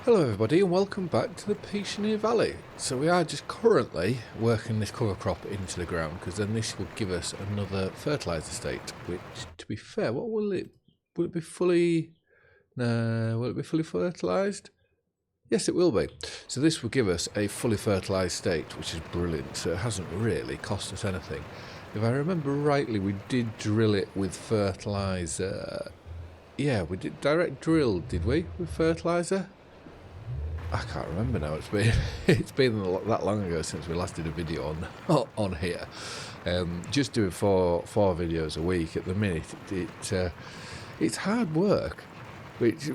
Hello everybody and welcome back to the Pichonnière Valley. So we are just currently working this cover crop into the ground because then this will give us another fertiliser state, which to be fair, will it be fully fertilised? Yes, it will be. So this will give us a fully fertilised state, which is brilliant. So it hasn't really cost us anything. If I remember rightly, we did drill it with fertiliser. Yeah, we did direct drill, did we, with fertiliser? I can't remember now. It's been that long ago since we last did a video on here. Just doing four videos a week at the minute. It's hard work, which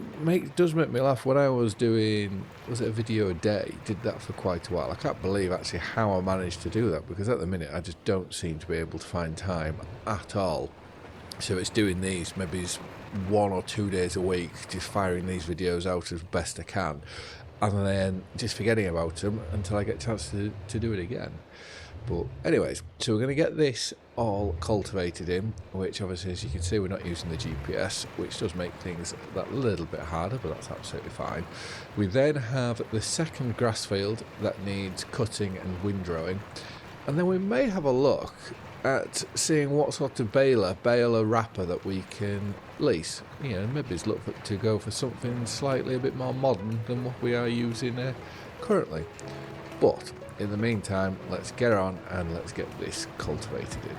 does make me laugh. When I was doing, was it a video a day? Did that for quite a while. I can't believe actually how I managed to do that, because at the minute I just don't seem to be able to find time at all. So it's doing these maybe 1 or 2 days a week, just firing these videos out as best I can, and then just forgetting about them until I get a chance to do it again. But anyways, so we're going to get this all cultivated in, which obviously, as you can see, we're not using the GPS, which does make things that little bit harder, but that's absolutely fine. We then have the second grass field that needs cutting and windrowing, and then we may have a look at seeing what sort of baler wrapper that we can lease. You know, maybe look to go for something slightly a bit more modern than what we are using currently. But in the meantime, let's get on and let's get this cultivated in.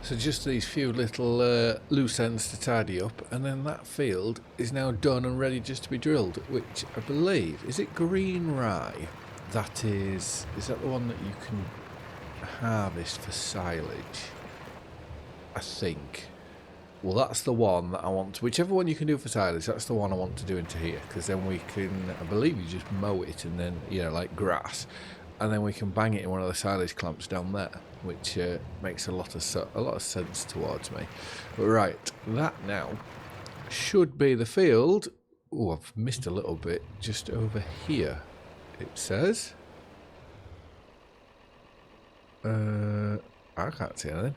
So just these few little loose ends to tidy up, and then that field is now done and ready just to be drilled, which I believe, is it green rye? Is that the one that you can harvest for silage? I think. Well, that's the one that I want to, whichever one you can do for silage, that's the one I want to do into here, because then we can, I believe you just mow it and then, you know, like grass, and then we can bang it in one of the silage clamps down there, which makes a lot of sense towards me. But right, that now should be the field. Oh, I've missed a little bit just over here. It says. I can't see anything.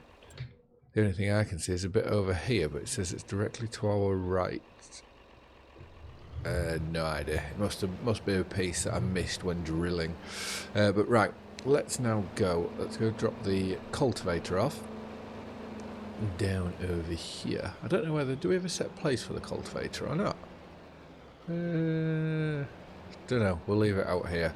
The only thing I can see is a bit over here, but it says it's directly to our right. No idea. It must be a piece that I missed when drilling. But right, let's now go. Let's go drop the cultivator off down over here. I don't know whether, do we have a set place for the cultivator or not? Don't know. We'll leave it out here.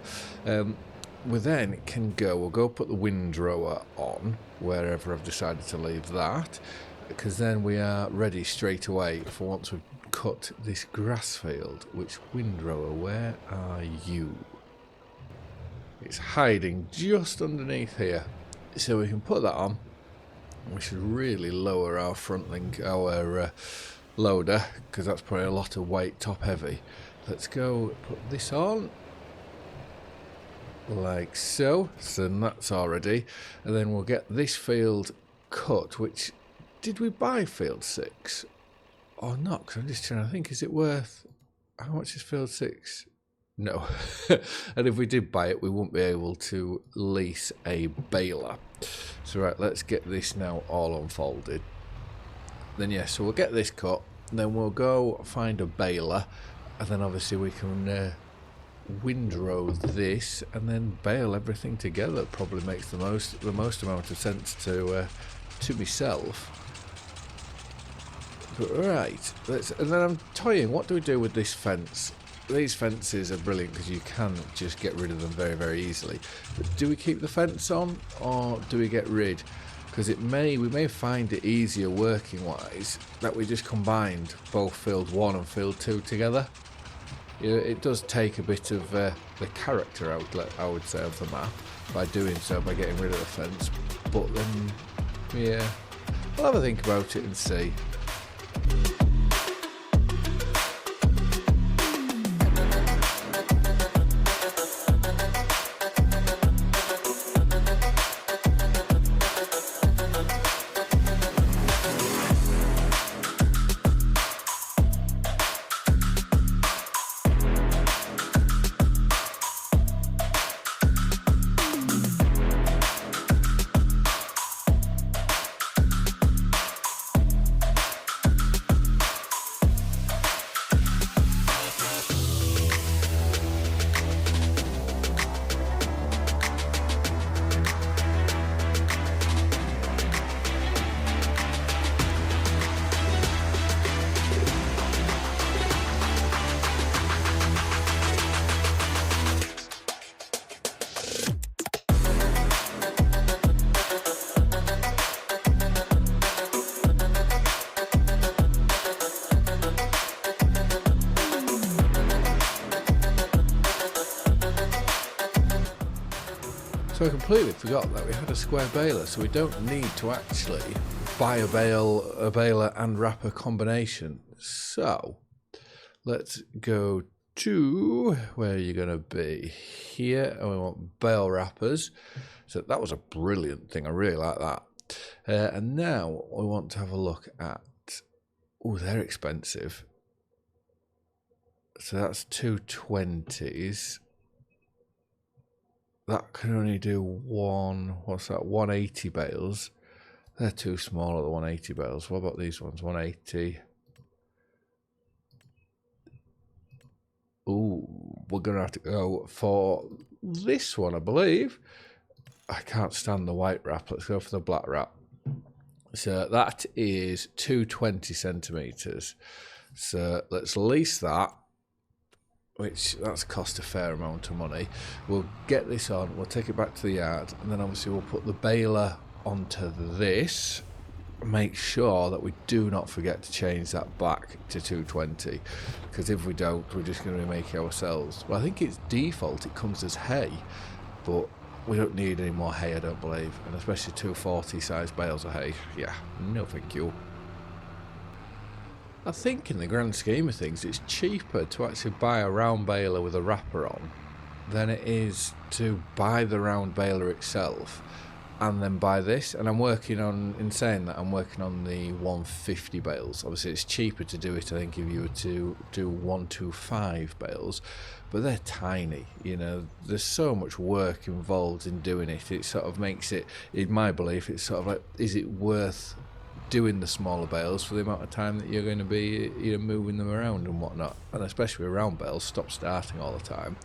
We then can go. We'll go put the windrower on wherever I've decided to leave that, because then we are ready straight away for once we've cut this grass field. Which windrower? Where are you? It's hiding just underneath here, so we can put that on. We should really lower our our loader, because that's probably a lot of weight, top heavy. Let's go put this on like so. So then that's already, and then we'll get this field cut. Which, did we buy field 6 or not? Because I'm just trying to think, is it worth, how much is field 6? No. And if we did buy it, we wouldn't be able to lease a baler. So right, let's get this now all unfolded. Then yeah, so we'll get this cut, then we'll go find a baler, and then obviously we can windrow this and then bale everything together. Probably makes the most amount of sense to myself. But right, and then I'm toying, what do we do with this fence? These fences are brilliant because you can just get rid of them very, very easily. But do we keep the fence on or do we get rid? Because we may find it easier working wise that we just combined both field 1 and field 2 together. You know, it does take a bit of the character outlet, I would say, of the map by doing so, by getting rid of the fence. But then, yeah, I'll have a think about it and see. So I completely forgot that we had a square baler, so we don't need to actually buy a baler and wrapper combination. So let's go to where you're going to be here, and we want bale wrappers. So that was a brilliant thing. I really like that. And now we want to have a look at, oh, they're expensive. So that's 220s. That can only do 180 bales. They're too small at the 180 bales. What about these ones? 180. Ooh, we're going to have to go for this one, I believe. I can't stand the white wrap. Let's go for the black wrap. So that is 220 centimetres. So let's lease that, which that's cost a fair amount of money. We'll get this on, we'll take it back to the yard, and then obviously we'll put the baler onto this. Make sure that we do not forget to change that back to 220, because if we don't, we're just going to make ourselves. Well, I think it's default, it comes as hay, but we don't need any more hay, I don't believe, and especially 240 size bales of hay. Yeah, no thank you. I think in the grand scheme of things, it's cheaper to actually buy a round baler with a wrapper on than it is to buy the round baler itself and then buy this. And I'm working on, in saying that, I'm working on the 150 bales. Obviously, it's cheaper to do it, I think, if you were to do 125 bales, but they're tiny. You know, there's so much work involved in doing it. It sort of makes it, in my belief, it's sort of like, is it worth doing the smaller bales for the amount of time that you're going to be, you know, moving them around and whatnot? And especially with round bales, stop starting all the time.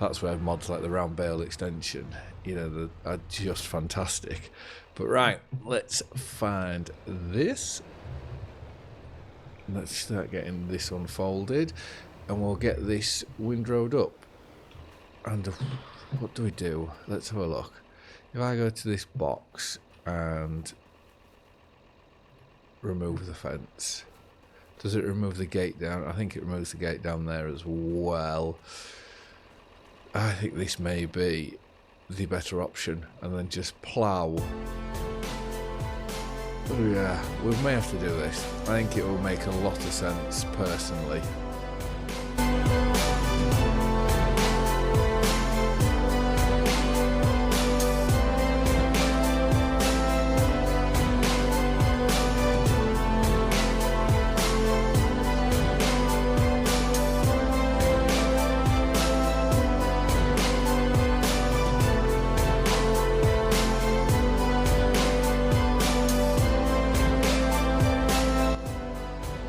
That's where mods like the round bale extension, you know, are just fantastic. But right, let's find this. Let's start getting this unfolded, and we'll get this windrowed up. And what do we do? Let's have a look. If I go to this box and remove the fence, does it remove the gate down? I think it removes the gate down there as well. I think this may be the better option, and then just plough. Oh yeah, we may have to do this. I think it will make a lot of sense personally.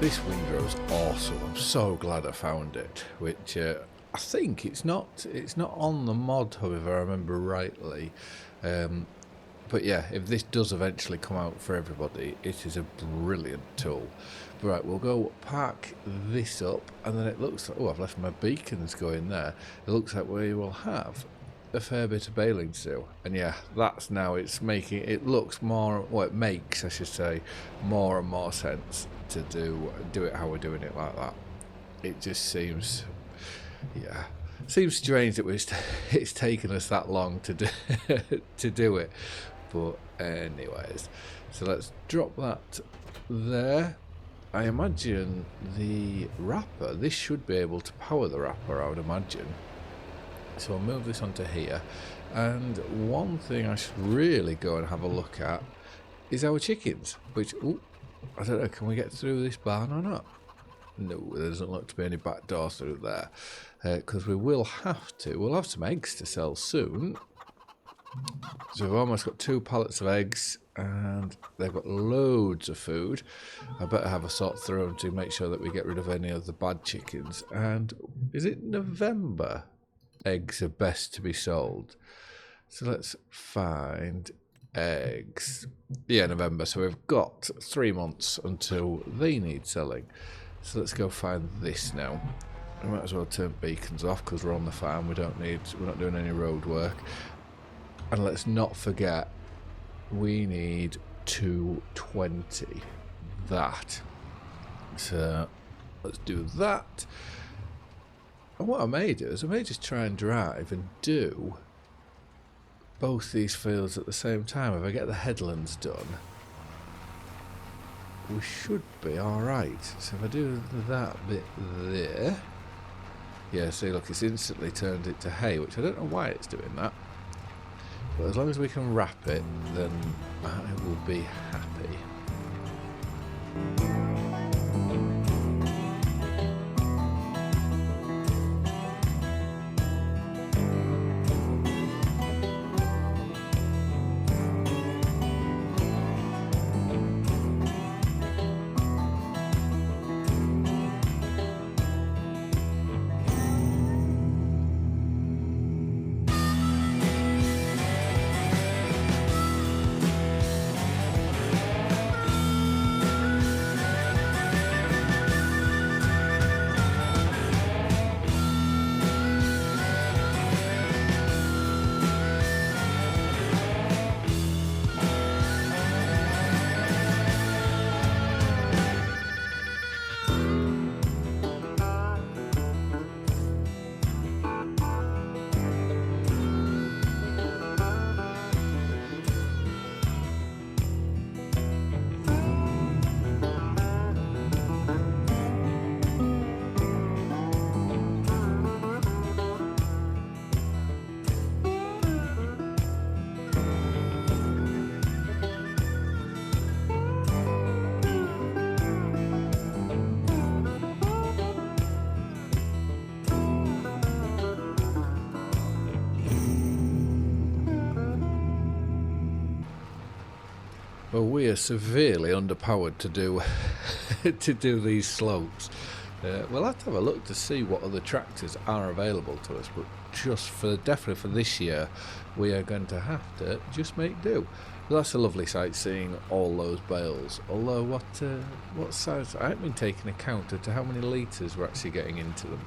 This windrow's awesome. I'm so glad I found it, which I think it's not on the mod, however, I remember rightly. But yeah, if this does eventually come out for everybody, it is a brilliant tool. Right, we'll go park this up, and then it looks like, oh, I've left my beacons going there. It looks like we will have a fair bit of baling to do. And yeah, that's now, it's making, it looks more, well, it makes, I should say, more and more sense to do it how we're doing it like that. It just seems, yeah, seems strange that it's taken us that long to do, to do it. But anyways, so let's drop that there. I imagine the wrapper, this should be able to power the wrapper, I would imagine. So I'll move this onto here. And one thing I should really go and have a look at is our chickens, which, ooh, I don't know, can we get through this barn or not? No, there doesn't look to be any back door through there. Because we'll have some eggs to sell soon. So we've almost got 2 pallets of eggs, and they've got loads of food. I better have a sort through them to make sure that we get rid of any of the bad chickens. And is it November eggs are best to be sold? So let's find eggs. Yeah, November. So we've got 3 months until they need selling. So let's go find this now. We might as well turn beacons off because we're on the farm. We're not doing any road work. And let's not forget, we need 220. That. So let's do that. And what I may do is I may just try and drive and do both these fields at the same time. If I get the headlands done, we should be alright. So if I do that bit there. Yeah, see, look, it's instantly turned it to hay, which I don't know why it's doing that. But as long as we can wrap it, then I will be happy. Well, we are severely underpowered to do to do these slopes. We'll have to have a look to see what other tractors are available to us, but definitely for this year, we are going to have to just make do. But that's a lovely sight, seeing all those bales. Although what size? I haven't been taking account as to how many litres we're actually getting into them,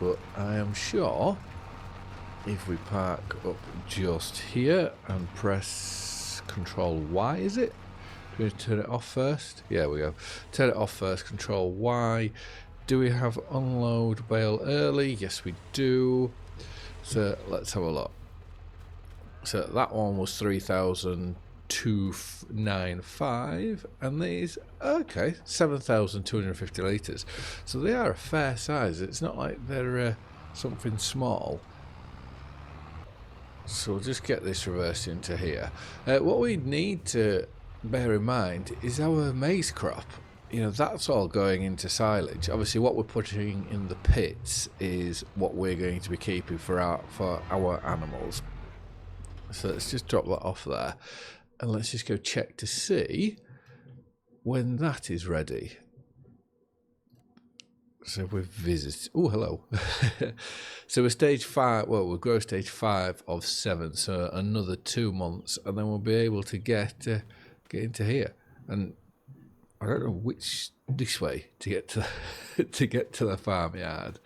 but I am sure if we park up just here and press Control Y, is it? Do we turn it off first? Yeah, we go. Turn it off first, Control Y. Do we have unload bale early? Yes, we do. So let's have a look. So that one was 3,295, and these, okay, 7,250 litres. So they are a fair size. It's not like they're something small. So we'll just get this reversed into here. What we need to bear in mind is our maize crop. You know, that's all going into silage. Obviously, what we're putting in the pits is what we're going to be keeping for our animals. So let's just drop that off there, and let's just go check to see when that is ready. So we've visited. Oh, hello. So we're stage 5. Well, we'll grow stage 5 of 7. So another 2 months, and then we'll be able to get into here. And I don't know which this way to get to to get to the farmyard.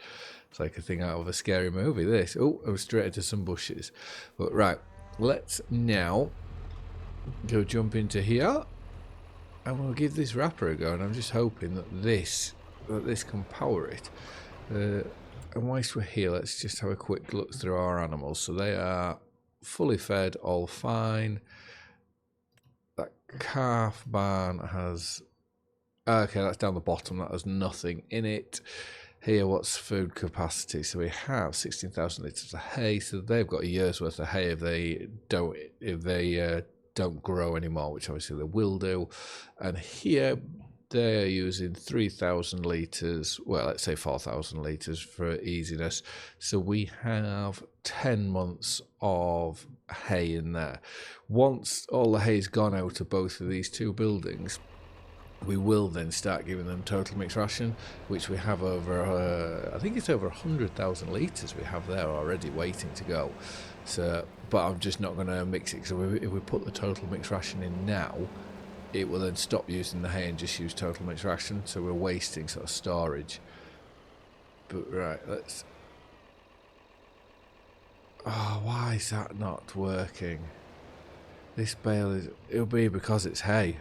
It's like a thing out of a scary movie. This. Oh, I was straight into some bushes. But right, let's now go jump into here, and we'll give this wrapper a go. And I'm just hoping that this can power it. And whilst we're here, let's just have a quick look through our animals. So they are fully fed, all fine. That calf barn has... Okay, that's down the bottom. That has nothing in it. Here, what's food capacity? So we have 16,000 litres of hay. So they've got a year's worth of hay if they don't grow anymore, which obviously they will do. And here, they're using 3,000 litres, well, let's say 4,000 litres for easiness. So we have 10 months of hay in there. Once all the hay's gone out of both of these two buildings, we will then start giving them total mixed ration, which we have over, I think it's over 100,000 litres we have there already waiting to go. So, but I'm just not going to mix it, so if we put the total mixed ration in now, it will then stop using the hay and just use total mixed ration, so we're wasting sort of storage. But right, let's... Oh, why is that not working? This bale is... It'll be because it's hay.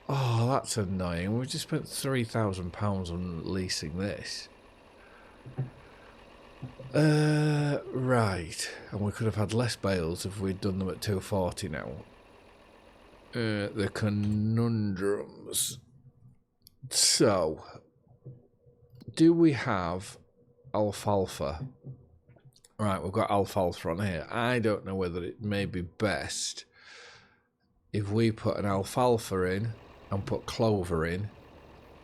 Oh, that's annoying. We just spent £3,000 on leasing this. Right, and we could have had less bales if we'd done them at 240 now. The conundrums. So, do we have alfalfa? Right, we've got alfalfa on here. I don't know whether it may be best if we put an alfalfa in and put clover in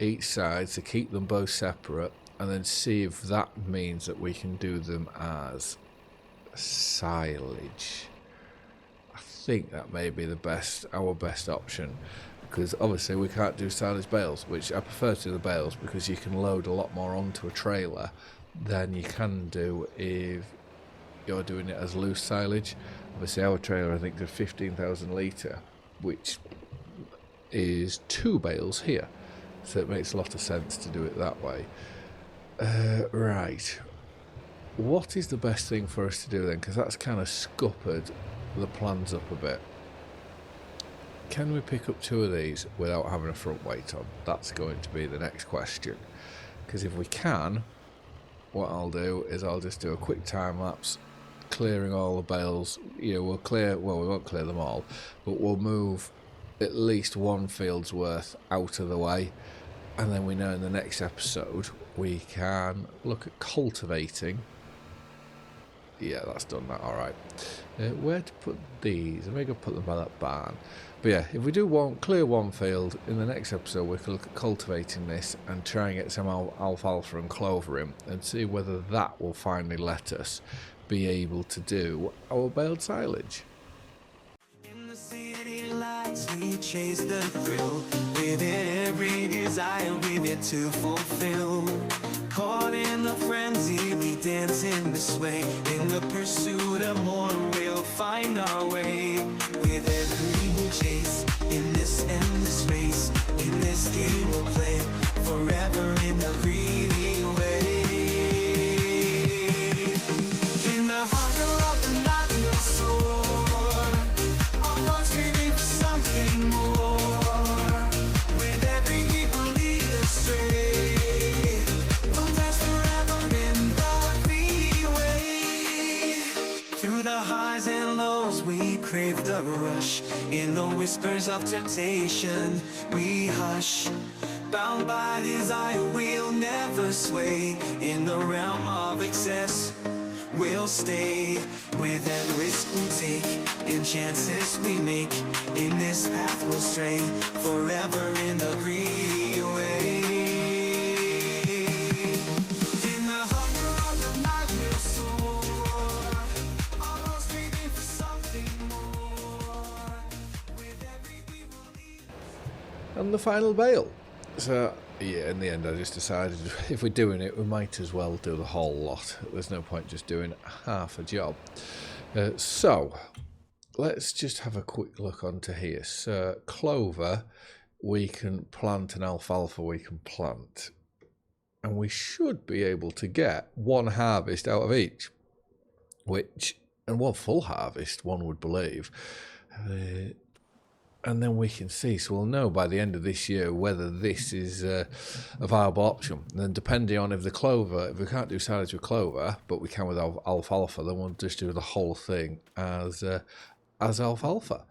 each side to keep them both separate, and then see if that means that we can do them as silage. I think that may be our best option, because obviously we can't do silage bales, which I prefer to the bales because you can load a lot more onto a trailer than you can do if you're doing it as loose silage. Obviously our trailer, I think, is 15,000 litre, which is 2 bales here, so it makes a lot of sense to do it that way. Right, what is the best thing for us to do then? Because that's kind of scuppered the plans up a bit. Can we pick up 2 of these without having a front weight on? That's going to be the next question. Because if we can, what I'll do is I'll just do a quick time lapse, clearing all the bales. We won't clear them all, but we'll move at least one field's worth out of the way, and then we know in the next episode we can look at cultivating. Yeah, that's done that, alright. Where to put these? I'm going to put them by that barn. But yeah, if we do clear one field, in the next episode we can look at cultivating this and try and get some alfalfa and clover in, and see whether that will finally let us be able to do our baled silage. In the city lights, we chase the thrill, with every desire with it to fulfill. Caught in the frenzy, we dance in the sway. In the pursuit of more, we'll find our way. With every chase, in this endless race, in this game we'll play forever in the greedy way. In the hunger of the night we'll soar, our hearts craving for something more. With every heat we'll lead astray, we'll dance forever in the greedy way. Through the highs and lows we crave the rush. In the whispers of temptation we hush. Bound by desire we'll never sway. In the realm of excess we'll stay. With every risk we take and chances we make, in this path we'll stray forever in the greedy way. In the hunger of the night we'll soar, our hearts craving for something more. With every beat we'll lead. and the final bale. So yeah, in the end I just decided if we're doing it we might as well do the whole lot. There's no point just doing half a job. So let's just have a quick look onto here. So clover we can plant and alfalfa we can plant, and we should be able to get one harvest out of each, and one full harvest one would believe, and then we can see, so we'll know by the end of this year whether this is a viable option. And then depending on if we can't do silage with clover but we can with alfalfa, then we'll just do the whole thing as alfalfa.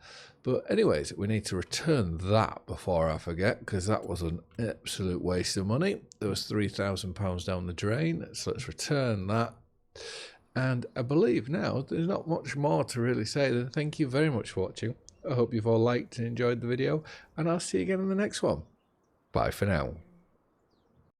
But anyways, we need to return that before I forget, because that was an absolute waste of money. There was £3,000 down the drain, so let's return that. And I believe now there's not much more to really say than thank you very much for watching. I hope you've all liked and enjoyed the video, and I'll see you again in the next one. Bye for now.